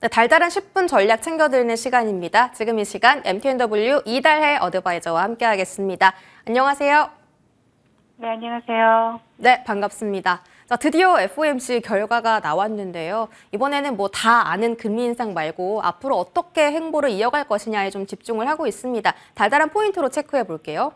네, 달달한 10분 전략 챙겨드리는 시간입니다. 지금 이 시간 MTNW 이달해 어드바이저와 함께하겠습니다. 안녕하세요. 네, 안녕하세요. 네, 반갑습니다. 자, 드디어 FOMC 결과가 나왔는데요. 이번에는 뭐 다 아는 금리 인상 말고 앞으로 어떻게 행보를 이어갈 것이냐에 좀 집중을 하고 있습니다. 달달한 포인트로 체크해 볼게요.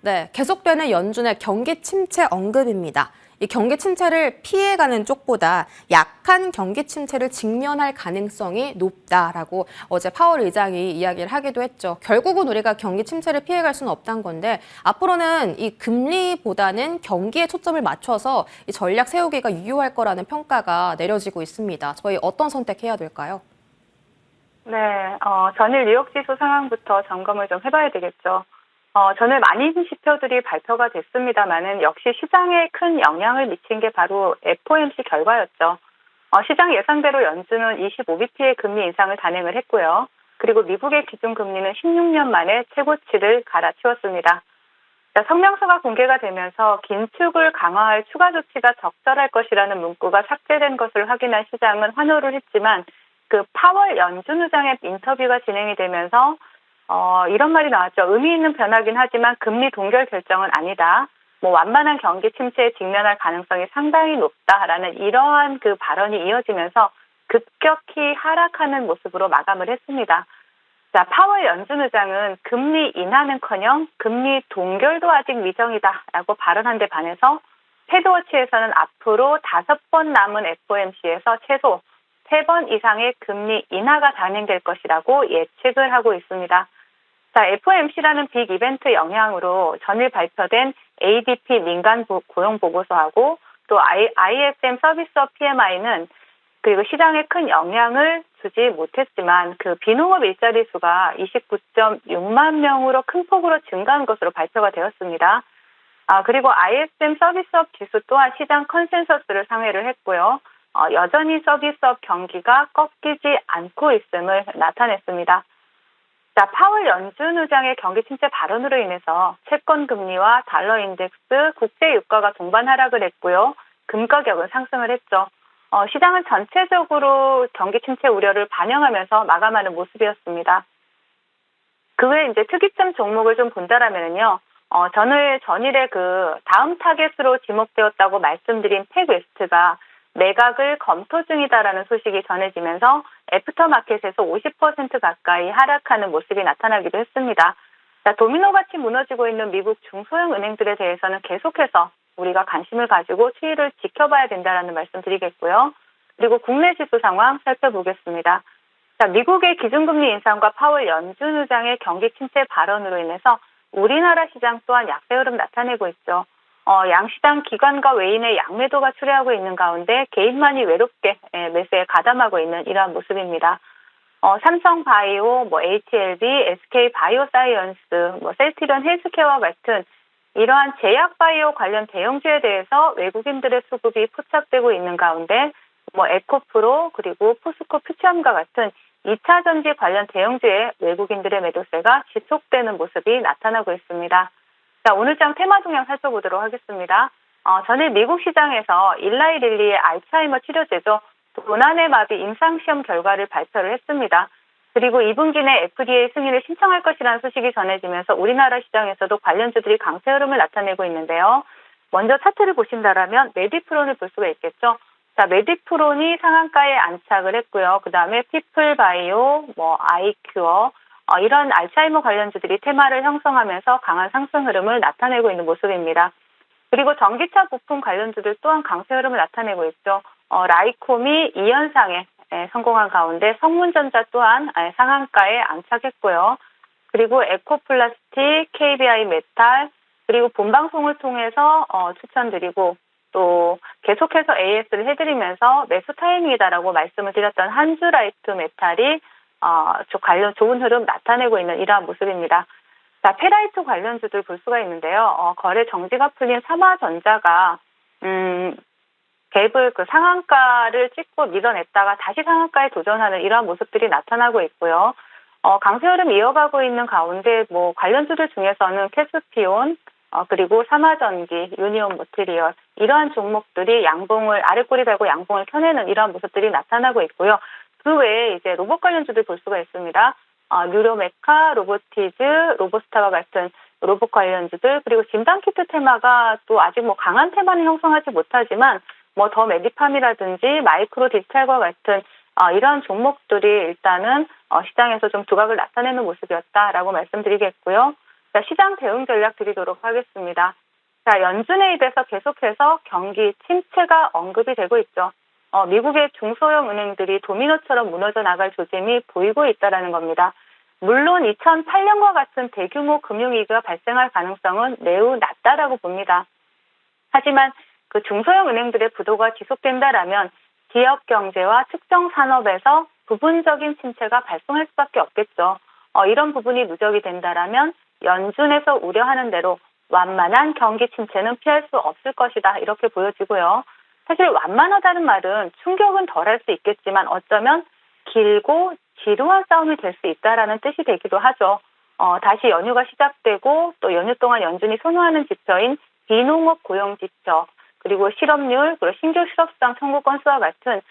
네, 계속되는 연준의 경기 침체 언급입니다. 이 경기 침체를 피해가는 쪽보다 약한 경기 침체를 직면할 가능성이 높다라고 어제 파월 의장이 이야기를 하기도 했죠. 결국은 우리가 경기 침체를 피해갈 수는 없다는 건데 앞으로는 이 금리보다는 경기에 초점을 맞춰서 이 전략 세우기가 유효할 거라는 평가가 내려지고 있습니다. 저희 어떤 선택해야 될까요? 네, 전일 뉴욕 지수 상황부터 점검을 좀 해봐야 되겠죠. 전일 많은 지표들이 발표가 됐습니다만은 역시 시장에 큰 영향을 미친 게 바로 FOMC 결과였죠. 시장 예상대로 연준은 25bp의 금리 인상을 단행을 했고요. 그리고 미국의 기준금리는 16년 만에 최고치를 갈아치웠습니다. 자, 성명서가 공개가 되면서 긴축을 강화할 추가 조치가 적절할 것이라는 문구가 삭제된 것을 확인한 시장은 환호를 했지만 그 파월 연준 의장의 인터뷰가 진행이 되면서 이런 말이 나왔죠. 의미 있는 변화긴 하지만 금리 동결 결정은 아니다. 뭐 완만한 경기 침체에 직면할 가능성이 상당히 높다라는 이러한 그 발언이 이어지면서 급격히 하락하는 모습으로 마감을 했습니다. 자, 파월 연준 의장은 금리 인하는커녕 금리 동결도 아직 미정이다라고 발언한 데 반해서 패드워치에서는 앞으로 5번 남은 FOMC에서 최소 3번 이상의 금리 인하가 단행될 것이라고 예측을 하고 있습니다. 자, FOMC라는 빅 이벤트 영향으로 전일 발표된 ADP 민간 고용 보고서하고 또 ISM 서비스업 PMI는 그리고 시장에 큰 영향을 주지 못했지만 그 비농업 일자리 수가 29.6만 명으로 큰 폭으로 증가한 것으로 발표가 되었습니다. 그리고 ISM 서비스업 지수 또한 시장 컨센서스를 상회를 했고요. 여전히 서비스업 경기가 꺾이지 않고 있음을 나타냈습니다. 자, 파월 연준 의장의 경기 침체 발언으로 인해서 채권 금리와 달러 인덱스, 국제 유가가 동반 하락을 했고요. 금 가격은 상승을 했죠. 시장은 전체적으로 경기 침체 우려를 반영하면서 마감하는 모습이었습니다. 그 외에 이제 특이점 종목을 좀 본다라면요. 전일에 그 다음 타겟으로 지목되었다고 말씀드린 팩웨스트가 매각을 검토 중이다라는 소식이 전해지면서 애프터마켓에서 50% 가까이 하락하는 모습이 나타나기도 했습니다. 자, 도미노같이 무너지고 있는 미국 중소형 은행들에 대해서는 계속해서 우리가 관심을 가지고 추이를 지켜봐야 된다는 말씀 드리겠고요. 그리고 국내 지수 상황 살펴보겠습니다. 자, 미국의 기준금리 인상과 파월 연준 의장의 경기 침체 발언으로 인해서 우리나라 시장 또한 약세 흐름 나타내고 있죠. 양시장 기관과 외인의 양매도가 출회하고 있는 가운데 개인만이 외롭게 매수에 가담하고 있는 이러한 모습입니다. 삼성바이오, HLB, SK바이오사이언스, 셀트리온 헬스케어와 같은 이러한 제약바이오 관련 대형주에 대해서 외국인들의 수급이 포착되고 있는 가운데 에코프로 그리고 포스코 퓨처엠과 같은 2차 전지 관련 대형주에 외국인들의 매도세가 지속되는 모습이 나타나고 있습니다. 자, 오늘 장 테마 동향 살펴보도록 하겠습니다. 전일 미국 시장에서 일라이 릴리의 알츠하이머 치료제죠. 도나네마비 임상시험 결과를 발표를 했습니다. 그리고 2분기 내 FDA 승인을 신청할 것이라는 소식이 전해지면서 우리나라 시장에서도 관련주들이 강세 흐름을 나타내고 있는데요. 먼저 차트를 보신다라면 메디프론을 볼 수가 있겠죠. 자, 메디프론이 상한가에 안착을 했고요. 그 다음에 피플바이오, 아이큐어, 이런 알츠하이머 관련주들이 테마를 형성하면서 강한 상승 흐름을 나타내고 있는 모습입니다. 그리고 전기차 부품 관련주들 또한 강세 흐름을 나타내고 있죠. 라이콤이 2연상에 성공한 가운데 성문전자 또한 상한가에 안착했고요. 그리고 에코플라스틱, KBI 메탈, 그리고 본방송을 통해서 추천드리고 또 계속해서 AS를 해드리면서 매수 타이밍이다라고 말씀을 드렸던 한주라이트 메탈이 관련 좋은 흐름 나타내고 있는 이러한 모습입니다. 자, 페라이트 관련주들 볼 수가 있는데요. 거래 정지가 풀린 삼화전자가 갭을 그 상한가를 찍고 밀어냈다가 다시 상한가에 도전하는 이러한 모습들이 나타나고 있고요. 강세 흐름 이어가고 있는 가운데 관련주들 중에서는 캐스피온, 그리고 삼화전기, 유니온 모트리얼 이러한 종목들이 양봉을 아래 꼬리 달고 양봉을 켜내는 이러한 모습들이 나타나고 있고요. 그 외에 이제 로봇 관련주들 볼 수가 있습니다. 뉴로메카, 로보티즈, 로보스타와 같은 로봇 관련주들 그리고 진단키트 테마가 또 아직 뭐 강한 테마는 형성하지 못하지만 뭐 더 메디팜이라든지 마이크로 디지털과 같은 이러한 종목들이 일단은 시장에서 좀 두각을 나타내는 모습이었다라고 말씀드리겠고요. 자, 시장 대응 전략 드리도록 하겠습니다. 자, 연준에 대해서 계속해서 경기 침체가 언급이 되고 있죠. 미국의 중소형 은행들이 도미노처럼 무너져 나갈 조짐이 보이고 있다는 겁니다. 물론 2008년과 같은 대규모 금융위기가 발생할 가능성은 매우 낮다라고 봅니다. 하지만 그 중소형 은행들의 부도가 지속된다라면 기업 경제와 특정 산업에서 부분적인 침체가 발생할 수밖에 없겠죠. 이런 부분이 누적이 된다라면 연준에서 우려하는 대로 완만한 경기 침체는 피할 수 없을 것이다 이렇게 보여지고요. 사실 완만하다는 말은 충격은 덜할 수 있겠지만 어쩌면 길고 지루한 싸움이 될 수 있다라는 뜻이 되기도 하죠. 다시 연휴가 시작되고 또 연휴 동안 연준이 선호하는 지표인 비농업 고용 지표 그리고 실업률 그리고 신규 실업수당 청구 건수와 같은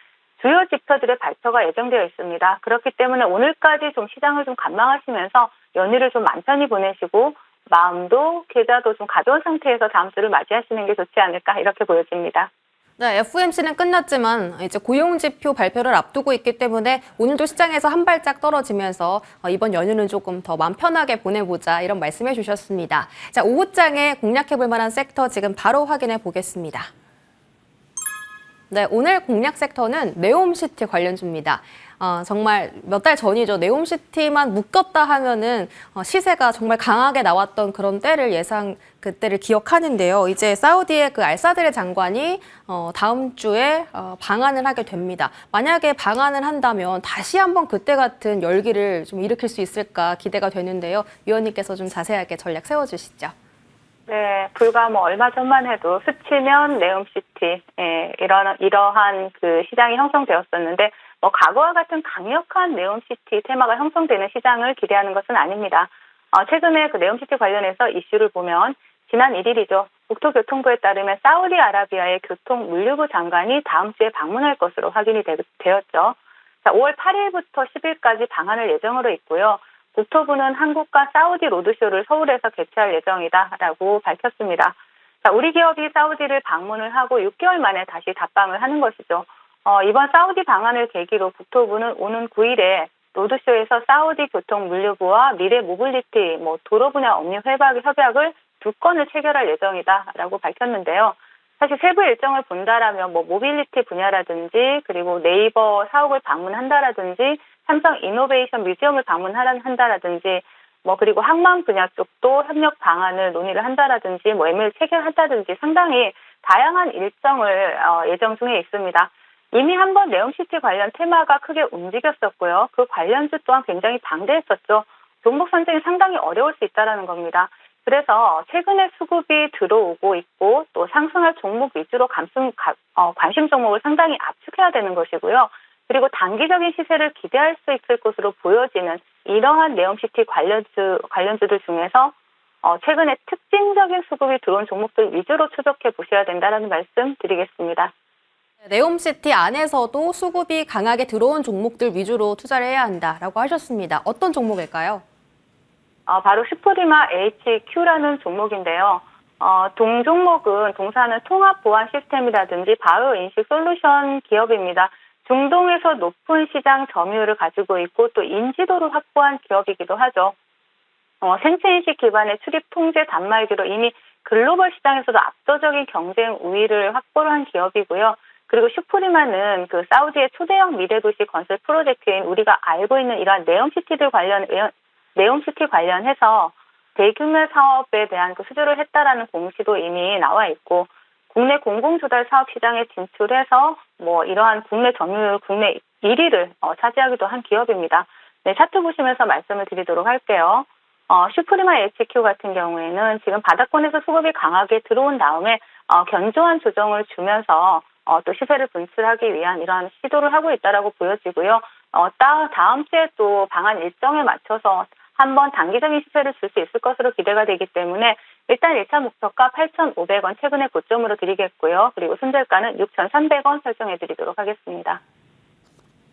주요 지표들의 발표가 예정되어 있습니다. 그렇기 때문에 오늘까지 좀 시장을 좀 관망하시면서 연휴를 좀 만천히 보내시고 마음도 계좌도 좀 가벼운 상태에서 다음 주를 맞이하시는 게 좋지 않을까 이렇게 보여집니다. 네, FOMC는 끝났지만 이제 고용지표 발표를 앞두고 있기 때문에 오늘도 시장에서 한 발짝 떨어지면서 이번 연휴는 조금 더 마음 편하게 보내보자 이런 말씀해 주셨습니다. 자, 오후장에 공략해볼 만한 섹터 지금 바로 확인해 보겠습니다. 네, 오늘 공략 섹터는 네옴시티 관련주입니다. 정말 몇 달 전이죠. 네옴시티만 묶었다 하면은 시세가 정말 강하게 나왔던 그런 그때를 기억하는데요. 이제 사우디의 그 알사드의 장관이 다음 주에 방한을 하게 됩니다. 만약에 방한을 한다면 다시 한번 그때 같은 열기를 좀 일으킬 수 있을까 기대가 되는데요. 위원님께서 좀 자세하게 전략 세워주시죠. 네, 불과 뭐 얼마 전만 해도 스치면 네옴시티, 이러한 그 시장이 형성되었었는데, 뭐 과거와 같은 강력한 네옴시티 테마가 형성되는 시장을 기대하는 것은 아닙니다. 최근에 그 네옴시티 관련해서 이슈를 보면 지난 1일이죠. 국토교통부에 따르면 사우디아라비아의 교통물류부 장관이 다음 주에 방문할 것으로 확인이 되었죠. 자, 5월 8일부터 10일까지 방한을 예정으로 있고요. 국토부는 한국과 사우디 로드쇼를 서울에서 개최할 예정이다라고 밝혔습니다. 자, 우리 기업이 사우디를 방문을 하고 6개월 만에 다시 답방을 하는 것이죠. 이번 사우디 방한을 계기로 국토부는 오는 9일에 로드쇼에서 사우디 교통물류부와 미래 모빌리티, 도로 분야 업무 협약을 2건을 체결할 예정이다라고 밝혔는데요. 사실 세부 일정을 본다라면 모빌리티 분야라든지 그리고 네이버 사옥을 방문한다라든지 삼성 이노베이션 뮤지엄을 방문한다라든지 그리고 항만 분야 쪽도 협력 방안을 논의를 한다라든지 MOU 체결한다든지 상당히 다양한 일정을 예정 중에 있습니다. 이미 한번 네옴시티 관련 테마가 크게 움직였었고요. 그 관련주 또한 굉장히 방대했었죠. 종목 선정이 상당히 어려울 수 있다는 겁니다. 그래서 최근에 수급이 들어오고 있고 또 상승할 종목 위주로 관심 종목을 상당히 압축해야 되는 것이고요. 그리고 단기적인 시세를 기대할 수 있을 것으로 보여지는 이러한 네옴시티 관련주들 중에서 최근에 특징적인 수급이 들어온 종목들 위주로 추적해 보셔야 된다는 말씀 드리겠습니다. 네옴시티 안에서도 수급이 강하게 들어온 종목들 위주로 투자를 해야 한다라고 하셨습니다. 어떤 종목일까요? 바로 슈프리마 HQ라는 종목인데요. 동종목은 동사는 통합 보안 시스템이라든지 바이오 인식 솔루션 기업입니다. 중동에서 높은 시장 점유율을 가지고 있고 또 인지도를 확보한 기업이기도 하죠. 생체인식 기반의 출입 통제 단말기로 이미 글로벌 시장에서도 압도적인 경쟁 우위를 확보를 한 기업이고요. 그리고 슈프리마는 그 사우디의 초대형 미래도시 건설 프로젝트인 우리가 알고 있는 이러한 네옴시티 관련해서 대규모 사업에 대한 그 수주를 했다라는 공시도 이미 나와 있고 국내 공공조달 사업 시장에 진출해서 이러한 국내 점유율 국내 1위를 차지하기도 한 기업입니다. 네, 차트 보시면서 말씀을 드리도록 할게요. 슈프리마 HQ 같은 경우에는 지금 바닥권에서 수급이 강하게 들어온 다음에 견조한 조정을 주면서 또 시세를 분출하기 위한 이러한 시도를 하고 있다라고 보여지고요. 다음 주에 또 방한 일정에 맞춰서 한번 단기적인 시세를 줄 수 있을 것으로 기대가 되기 때문에 일단 1차 목표가 8,500원 최근의 고점으로 드리겠고요. 그리고 손절가는 6,300원 설정해 드리도록 하겠습니다.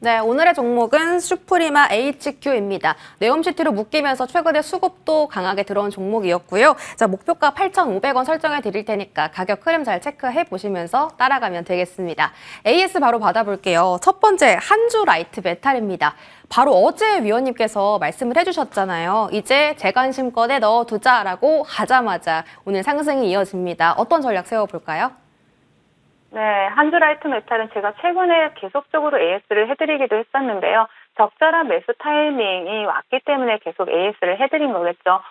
네, 오늘의 종목은 슈프리마 HQ입니다. 네옴시티로 묶이면서 최근에 수급도 강하게 들어온 종목이었고요. 자, 목표가 8,500원 설정해 드릴 테니까 가격 흐름 잘 체크해 보시면서 따라가면 되겠습니다. AS 바로 받아볼게요. 첫 번째, 한주라이트 메탈입니다. 바로 어제 위원님께서 말씀을 해주셨잖아요. 이제 재관심권에 넣어두자라고 하자마자 오늘 상승이 이어집니다. 어떤 전략 세워볼까요? 네, 한주라이트 메탈은 제가 최근에 계속적으로 AS를 해드리기도 했었는데요. 적절한 매수 타이밍이 왔기 때문에 계속 AS를 해드린 거겠죠.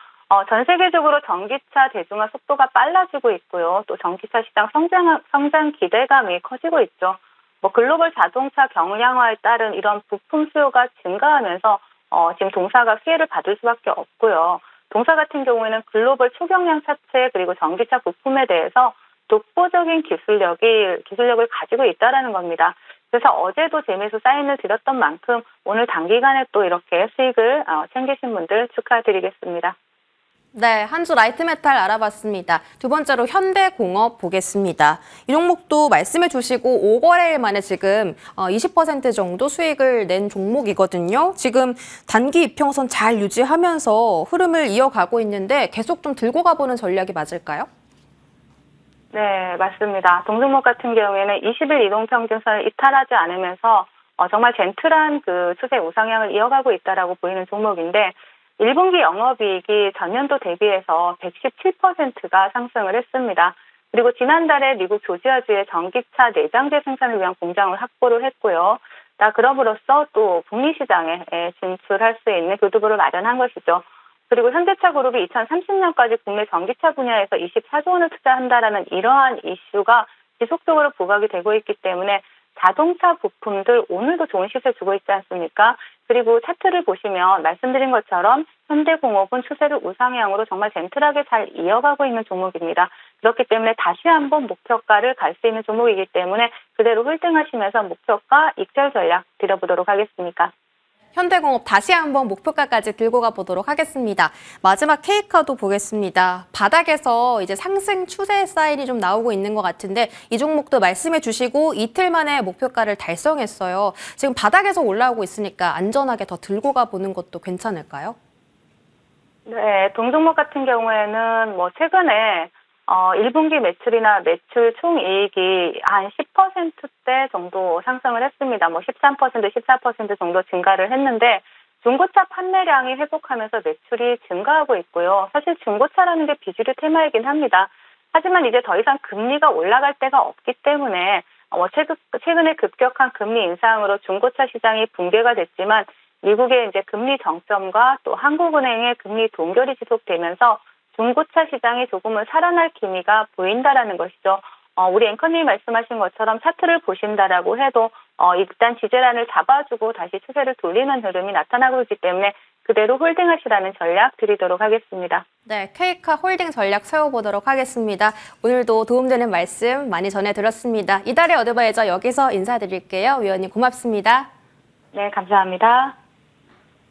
전 세계적으로 전기차 대중화 속도가 빨라지고 있고요. 또 전기차 시장 성장 기대감이 커지고 있죠. 글로벌 자동차 경량화에 따른 이런 부품 수요가 증가하면서 지금 동사가 피해를 받을 수밖에 없고요. 동사 같은 경우에는 글로벌 초경량 차체 그리고 전기차 부품에 대해서 독보적인 기술력을 가지고 있다라는 겁니다. 그래서 어제도 재매수 사인을 드렸던 만큼 오늘 단기간에 또 이렇게 수익을 챙기신 분들 축하드리겠습니다. 네, 한주 라이트 메탈 알아봤습니다. 두 번째로 현대공업 보겠습니다. 이 종목도 말씀해 주시고 5거래일 만에 지금 20% 정도 수익을 낸 종목이거든요. 지금 단기 이평선 잘 유지하면서 흐름을 이어가고 있는데 계속 좀 들고 가보는 전략이 맞을까요? 네, 맞습니다. 동종목 같은 경우에는 20일 이동평균선을 이탈하지 않으면서 정말 젠틀한 그 추세 우상향을 이어가고 있다라고 보이는 종목인데 1분기 영업이익이 전년도 대비해서 117%가 상승을 했습니다. 그리고 지난달에 미국 조지아주에 전기차 내장재 생산을 위한 공장을 확보를 했고요. 그럼으로써 또 북미 시장에 진출할 수 있는 교두보를 마련한 것이죠. 그리고 현대차 그룹이 2030년까지 국내 전기차 분야에서 24조 원을 투자한다라는 이러한 이슈가 지속적으로 부각이 되고 있기 때문에 자동차 부품들 오늘도 좋은 시세 주고 있지 않습니까? 그리고 차트를 보시면 말씀드린 것처럼 현대공업은 추세를 우상향으로 정말 젠틀하게 잘 이어가고 있는 종목입니다. 그렇기 때문에 다시 한번 목표가를 갈 수 있는 종목이기 때문에 그대로 홀딩하시면서 목표가 익절 전략 드려보도록 하겠습니다. 현대공업 다시 한번 목표가까지 들고 가보도록 하겠습니다. 마지막 K카도 보겠습니다. 바닥에서 이제 상승 추세 사인이 좀 나오고 있는 것 같은데 이 종목도 말씀해 주시고 이틀 만에 목표가를 달성했어요. 지금 바닥에서 올라오고 있으니까 안전하게 더 들고 가보는 것도 괜찮을까요? 네, 동종목 같은 경우에는 최근에 1분기 매출이나 매출 총이익이 한 10%대 정도 상승을 했습니다. 13%, 14% 정도 증가를 했는데 중고차 판매량이 회복하면서 매출이 증가하고 있고요. 사실 중고차라는 게 비주류 테마이긴 합니다. 하지만 이제 더 이상 금리가 올라갈 때가 없기 때문에 최근에 급격한 금리 인상으로 중고차 시장이 붕괴가 됐지만 미국의 이제 금리 정점과 또 한국은행의 금리 동결이 지속되면서 중고차 시장이 조금은 살아날 기미가 보인다라는 것이죠. 우리 앵커님이 말씀하신 것처럼 차트를 보신다라고 해도 일단 지지란을 잡아주고 다시 추세를 돌리는 흐름이 나타나고 있기 때문에 그대로 홀딩하시라는 전략 드리도록 하겠습니다. 네, K카 홀딩 전략 세워보도록 하겠습니다. 오늘도 도움되는 말씀 많이 전해드렸습니다. 이달의 어드바이저 여기서 인사드릴게요. 위원님 고맙습니다. 네, 감사합니다.